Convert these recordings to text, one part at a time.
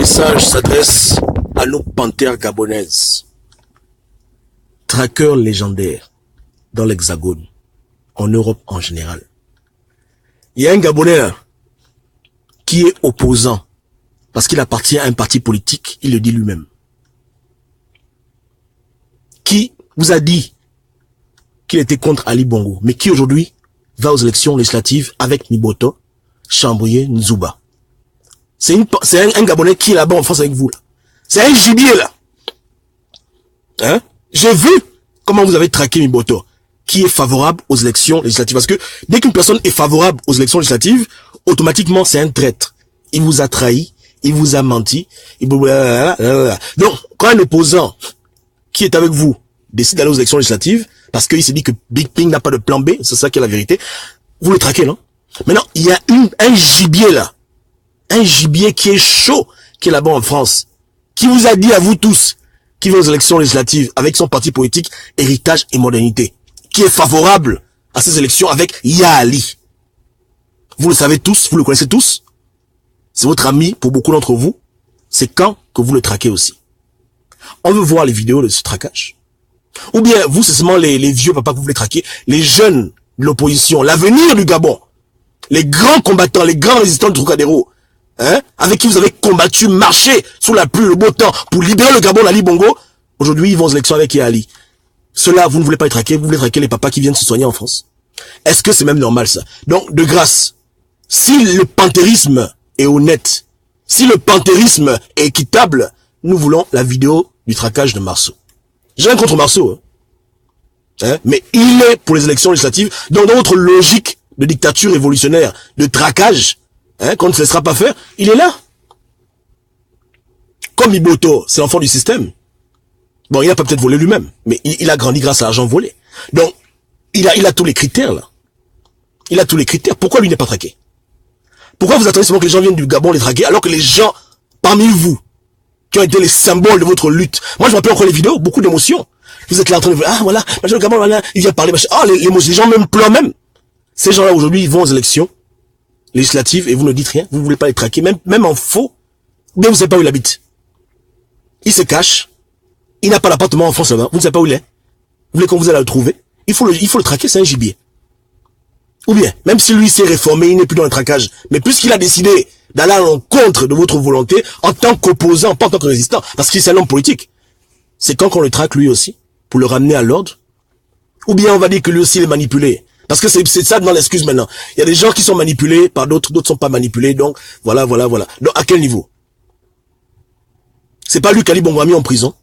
message s'adresse à nos panthères gabonaises. Traqueurs légendaires dans l'Hexagone, en Europe en général. Il y a un Gabonais qui est opposant parce qu'il appartient à un parti politique, il le dit lui-même. Qui vous a dit qu'il était contre Ali Bongo, mais qui aujourd'hui va aux élections législatives avec Miboto, Chambrier, Nzouba. C'est un Gabonais qui est là-bas en France avec vous. Là. C'est un gibier là. Hein? J'ai vu comment vous avez traqué Miboto, qui est favorable aux élections législatives. Parce que dès qu'une personne est favorable aux élections législatives, automatiquement c'est un traître. Il vous a trahi, il vous a menti. Donc, quand un opposant qui est avec vous décide d'aller aux élections législatives, parce qu'il s'est dit que Big Ping n'a pas de plan B, c'est ça qui est la vérité, vous le traquez, non? Maintenant, il y a un gibier là, un gibier qui est chaud, qui est là-bas en France, qui vous a dit à vous tous, qui va aux élections législatives avec son parti politique Héritage et Modernité, qui est favorable à ces élections avec Yaali. Vous le savez tous, vous le connaissez tous. C'est votre ami pour beaucoup d'entre vous. C'est quand que vous le traquez aussi. On veut voir les vidéos de ce traquage. Ou bien, vous, c'est seulement les vieux papas que vous voulez traquer, les jeunes de l'opposition, l'avenir du Gabon, les grands combattants, les grands résistants de Trocadéro, hein, avec qui vous avez combattu, marché sous la pluie, le beau temps, pour libérer le Gabon d'Ali Bongo. Aujourd'hui, ils vont aux élections avec Yaali. Ceux-là, vous ne voulez pas les traquer, vous voulez traquer les papas qui viennent se soigner en France. Est-ce que c'est même normal, ça? Donc, de grâce, si le panthérisme est honnête, si le panthérisme est équitable, nous voulons la vidéo du traquage de Marceau. J'ai rien contre Marceau, hein, mais il est pour les élections législatives, dans notre logique de dictature révolutionnaire, de traquage, hein, qu'on ne se laissera pas faire, il est là. Comme Miboto, c'est l'enfant du système. Bon, il a pas peut-être volé lui-même, mais il a grandi grâce à l'argent volé. Donc, il a tous les critères, là. Il a tous les critères. Pourquoi lui n'est pas traqué? Pourquoi vous attendez seulement que les gens viennent du Gabon les traquer, alors que les gens, parmi vous, qui ont été les symboles de votre lutte. Moi, je m'appelle encore les vidéos, beaucoup d'émotions. Vous êtes là en train de dire, ah, voilà, le Gabon, voilà, il vient parler, machin. Ah, les gens même pleurent même. Ces gens-là, aujourd'hui, ils vont aux élections législatives et vous ne dites rien. Vous ne voulez pas les traquer, même en faux. Ou bien vous ne savez pas où il habite. Il se cache. Il n'a pas d'appartement en France là-bas. Vous ne savez pas où il est. Vous voulez qu'on vous aille le trouver. Il faut le traquer, c'est un gibier. Ou bien, même si lui s'est réformé, il n'est plus dans le traquage. Mais puisqu'il a décidé d'aller à l'encontre de votre volonté, en tant qu'opposant, pas en tant que résistant, parce qu'il c'est un homme politique, c'est quand qu'on le traque lui aussi, pour le ramener à l'ordre. Ou bien on va dire que lui aussi il est manipulé. Parce que c'est ça dans l'excuse maintenant. Il y a des gens qui sont manipulés par d'autres sont pas manipulés, donc voilà. Donc à quel niveau? C'est pas lui qu'Ali Bongo a mis en prison.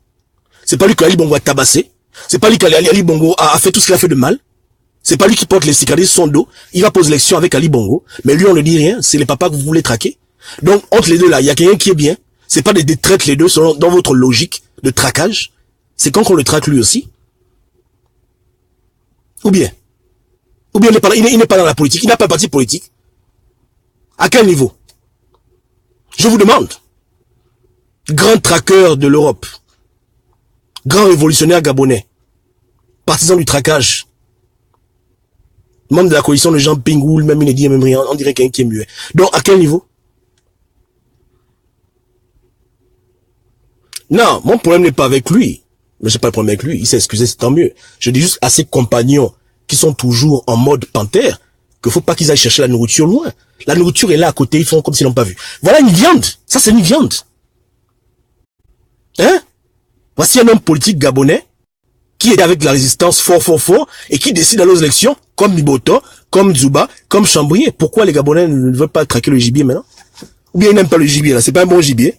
C'est pas lui qu'Ali Bongo a tabassé. C'est pas lui qu'Ali Bongo a fait tout ce qu'il a fait de mal. C'est pas lui qui porte les cicatrices sur son dos. Il va poser l'élection avec Ali Bongo. Mais lui, on ne dit rien. C'est les papas que vous voulez traquer. Donc, entre les deux là, il y a quelqu'un qui est bien. C'est pas des traites les deux, selon, dans votre logique de traquage. C'est quand qu'on le traque lui aussi. Ou bien il n'est pas dans la politique. Il n'a pas de parti politique. À quel niveau? Je vous demande. Grand traqueur de l'Europe. Grand révolutionnaire gabonais. Partisan du traquage. Membre de la coalition de Jean Pingou, même il ne dit même rien, on dirait quelqu'un qui est muet. Donc, à quel niveau? Non, mon problème n'est pas avec lui. Mais j'ai pas de problème avec lui, il s'est excusé, c'est tant mieux. Je dis juste à ses compagnons, qui sont toujours en mode panthère, qu'il faut pas qu'ils aillent chercher la nourriture loin. La nourriture est là à côté, ils font comme s'ils l'ont pas vu. Voilà une viande. Ça, c'est une viande. Hein? Voici un homme politique gabonais, qui est avec la résistance fort, et qui décide d'aller aux élections, comme Miboto, comme Nzouba, comme Chambrier. Pourquoi les Gabonais ne veulent pas traquer le gibier maintenant? Ou bien ils n'aiment pas le gibier là, c'est pas un bon gibier.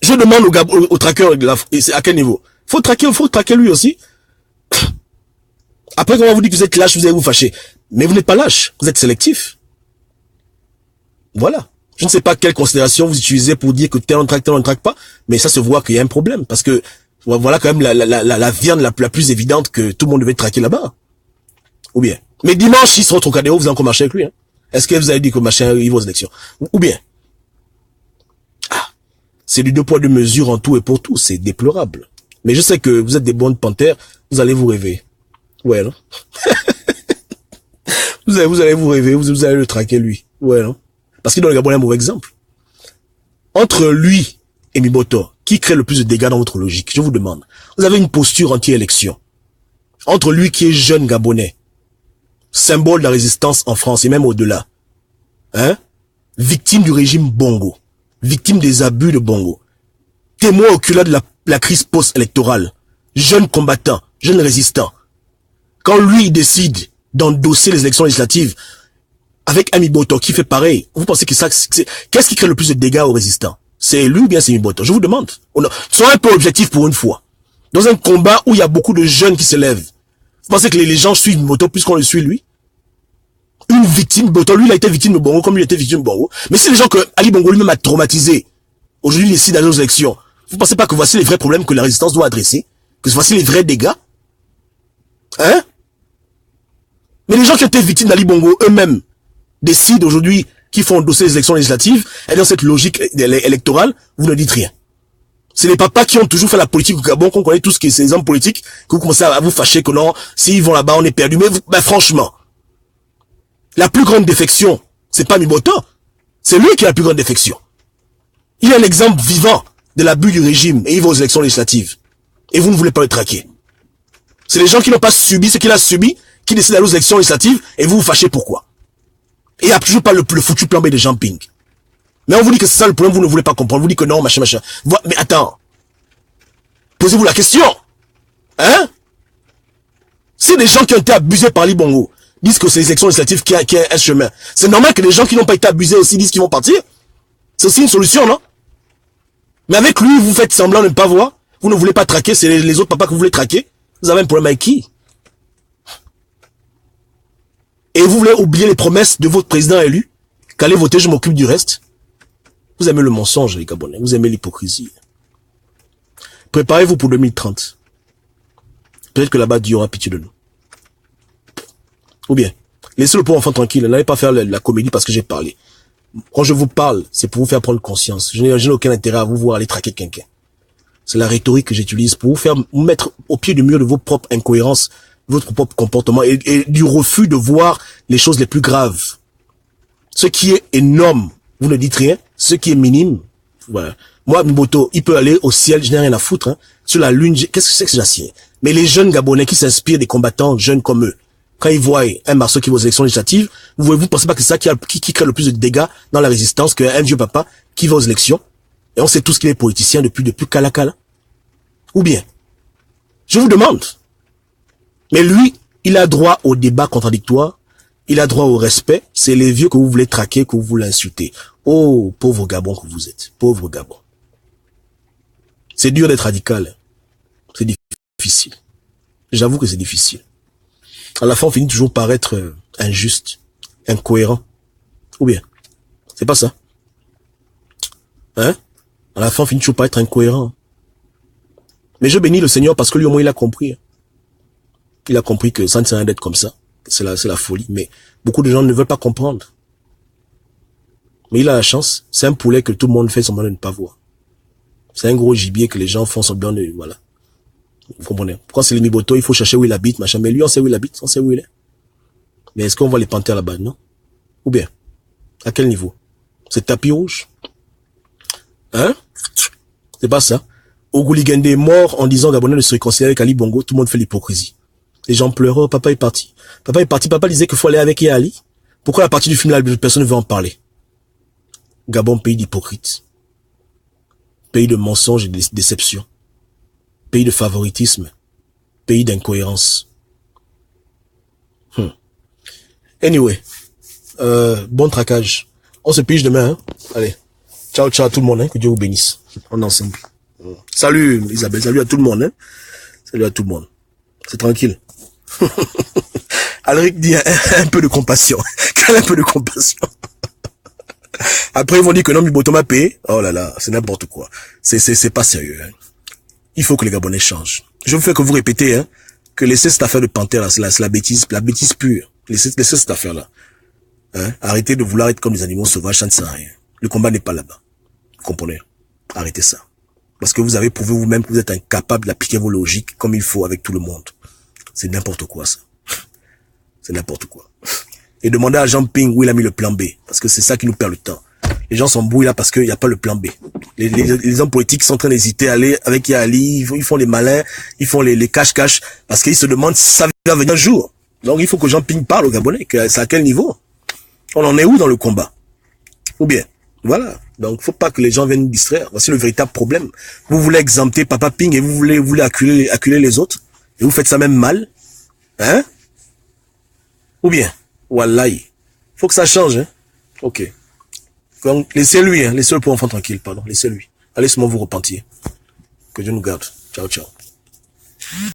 Je demande aux traqueurs, c'est à quel niveau? Faut traquer lui aussi. Après, quand on vous dit que vous êtes lâche, vous allez vous fâcher. Mais vous n'êtes pas lâche, vous êtes sélectif. Voilà. Je ne sais pas quelle considération vous utilisez pour dire que tel on ne traque pas, mais ça se voit qu'il y a un problème, parce que voilà quand même la viande la plus évidente que tout le monde devait traquer là-bas. Ou bien. Mais dimanche, il sera au Trocadéro, vous allez encore marcher avec lui. Hein. Est-ce que vous avez dit que machin, il va aux élections? Ou bien. Ah. C'est du 2 poids 2 mesures en tout et pour tout. C'est déplorable. Mais je sais que vous êtes des bonnes panthères, vous allez vous rêver. Ouais, non? vous allez vous rêver, vous allez le traquer lui. Ouais, non? Parce qu'il donne le Gabonais un mauvais exemple. Entre lui et Miboto, qui crée le plus de dégâts dans votre logique? Je vous demande. Vous avez une posture anti-élection. Entre lui qui est jeune Gabonais, symbole de la résistance en France et même au-delà, hein, victime du régime Bongo, victime des abus de Bongo, témoin oculaire de la crise post-électorale, jeune combattant, jeune résistant. Quand lui il décide d'endosser les élections législatives avec un Miboto qui fait pareil, vous pensez que ça, qu'est-ce qui crée le plus de dégâts aux résistants? C'est lui ou bien c'est Miboto? Je vous demande. Soyez un peu objectif pour une fois. Dans un combat où il y a beaucoup de jeunes qui se lèvent, vous pensez que les gens suivent Miboto plus qu'on le suit lui? Une victime, Miboto, lui il a été victime de Bongo comme lui a été victime de Bongo. Mais c'est les gens que Ali Bongo lui-même a traumatisé. Aujourd'hui il décide d'aller aux élections. Vous pensez pas que voici les vrais problèmes que la résistance doit adresser? Que voici les vrais dégâts? Hein? Mais les gens qui ont été victimes d'Ali Bongo eux-mêmes décident aujourd'hui qu'ils font endosser les élections législatives, et dans cette logique électorale, vous ne dites rien. C'est les papas qui ont toujours fait la politique au Gabon, qu'on connaît tous ces hommes politiques, que vous commencez à vous fâcher que non, s'ils vont là-bas, on est perdu. Mais ben, franchement, la plus grande défection, c'est pas Miboto, c'est lui qui a la plus grande défection. Il est un exemple vivant de l'abus du régime, et il va aux élections législatives. Et vous ne voulez pas le traquer. C'est les gens qui n'ont pas subi ce qu'il a subi, qui décident d'aller aux élections législatives, et vous vous fâchez pourquoi? Et il n'y a toujours pas le foutu plan B de jumping. Mais on vous dit que c'est ça le problème, vous ne voulez pas comprendre. On vous dit que non, machin. Mais attends. Posez-vous la question. Hein? Si des gens qui ont été abusés par Ali Bongo disent que c'est les élections législatives qui a un chemin, c'est normal que les gens qui n'ont pas été abusés aussi disent qu'ils vont partir. C'est aussi une solution, non? Mais avec lui, vous faites semblant de ne pas voir. Vous ne voulez pas traquer, c'est les autres papas que vous voulez traquer. Vous avez un problème avec qui? Et vous voulez oublier les promesses de votre président élu? Qu'allez voter, je m'occupe du reste. Vous aimez le mensonge, les Gabonais. Vous aimez l'hypocrisie. Préparez-vous pour 2030. Peut-être que là-bas, Dieu aura pitié de nous. Ou bien, laissez le pauvre enfant tranquille. N'allez pas faire la comédie parce que j'ai parlé. Quand je vous parle, c'est pour vous faire prendre conscience. Je n'ai aucun intérêt à vous voir aller traquer quelqu'un. C'est la rhétorique que j'utilise pour vous mettre au pied du mur de vos propres incohérences, votre propre comportement et du refus de voir les choses les plus graves. Ce qui est énorme, vous ne dites rien. Ce qui est minime, voilà. Moi, Miboto, il peut aller au ciel, je n'ai rien à foutre. Hein. Sur la lune, qu'est-ce que c'est que j'assieds? Mais les jeunes Gabonais qui s'inspirent des combattants jeunes comme eux, quand ils voient un Marceau qui va aux élections législatives, vous pensez pas que c'est ça qui crée le plus de dégâts dans la résistance qu'un vieux papa qui va aux élections? Et on sait tous qu'il est politicien depuis Kalakala. Ou bien, je vous demande. Mais lui, il a droit au débat contradictoire, il a droit au respect, c'est les vieux que vous voulez traquer, que vous voulez insulter. Oh, pauvre Gabon que vous êtes, pauvre Gabon. C'est dur d'être radical, c'est difficile. J'avoue que c'est difficile. À la fin, on finit toujours par être injuste, incohérent. Ou bien, c'est pas ça. Hein? À la fin, on finit toujours par être incohérent. Mais je bénis le Seigneur parce que lui au moins il a compris. Il a compris que ça ne sert à rien d'être comme ça. C'est la folie. Mais beaucoup de gens ne veulent pas comprendre. Mais il a la chance. C'est un poulet que tout le monde fait semblant de ne pas voir. C'est un gros gibier que les gens font semblant de... Voilà. Vous comprenez? Pourquoi c'est les Miboto, il faut chercher où il habite, machin. Mais lui, on sait où il habite, on sait où il est. Mais est-ce qu'on voit les panthères là-bas? Non? Ou bien? À quel niveau? C'est tapis rouge? Hein? C'est pas ça. Ogouligende est mort en disant Gabonais de se réconcilier avec Ali Bongo, tout le monde fait l'hypocrisie. Les gens pleurent, oh, papa est parti. Papa est parti, papa disait qu'il faut aller avec Ali. Pourquoi la partie du film là, personne ne veut en parler? Gabon, pays d'hypocrites. Pays de mensonges et de déceptions. Pays de favoritisme. Pays d'incohérence. Anyway. Bon traquage. On se pige demain, hein. Allez. Ciao, ciao à tout le monde, hein. Que Dieu vous bénisse. On est ensemble. Salut Isabelle, salut à tout le monde, hein. Salut à tout le monde. C'est tranquille. Alric dit un peu de compassion. Un peu de compassion. Après ils vont dire que non, Miboto m'a payé. Oh là là, c'est n'importe quoi. C'est pas sérieux, hein. Il faut que les Gabonais changent. Je vous fais que vous répétez, hein, que laissez cette affaire de panthère là, c'est la bêtise pure. Laissez cette affaire là. Hein? Arrêtez de vouloir être comme des animaux sauvages, ça ne sert à rien. Le combat n'est pas là-bas. Vous comprenez? Arrêtez ça. Parce que vous avez prouvé vous-même que vous êtes incapable d'appliquer vos logiques comme il faut avec tout le monde. C'est n'importe quoi, ça. C'est n'importe quoi. Et demandez à Jean Ping où il a mis le plan B. Parce que c'est ça qui nous perd le temps. Les gens s'embrouillent là parce qu'il n'y a pas le plan B. les hommes politiques sont en train d'hésiter à aller avec Yali, ils font les malins, ils font les cache-cache, parce qu'ils se demandent si ça va venir un jour. Donc il faut que Jean-Ping parle aux Gabonais, que c'est à quel niveau? On en est où dans le combat? Ou bien, voilà. Donc faut pas que les gens viennent nous distraire. Voici le véritable problème. Vous voulez exempter Papa Ping et vous voulez acculer les autres, et vous faites ça même mal. Hein? Ou bien, wallahi. Faut que ça change, hein? Ok. Donc, laissez-lui, hein. Laissez le pauvre enfant tranquille, pardon. Laissez-lui. Allez seulement vous repentir. Que Dieu nous garde. Ciao, ciao.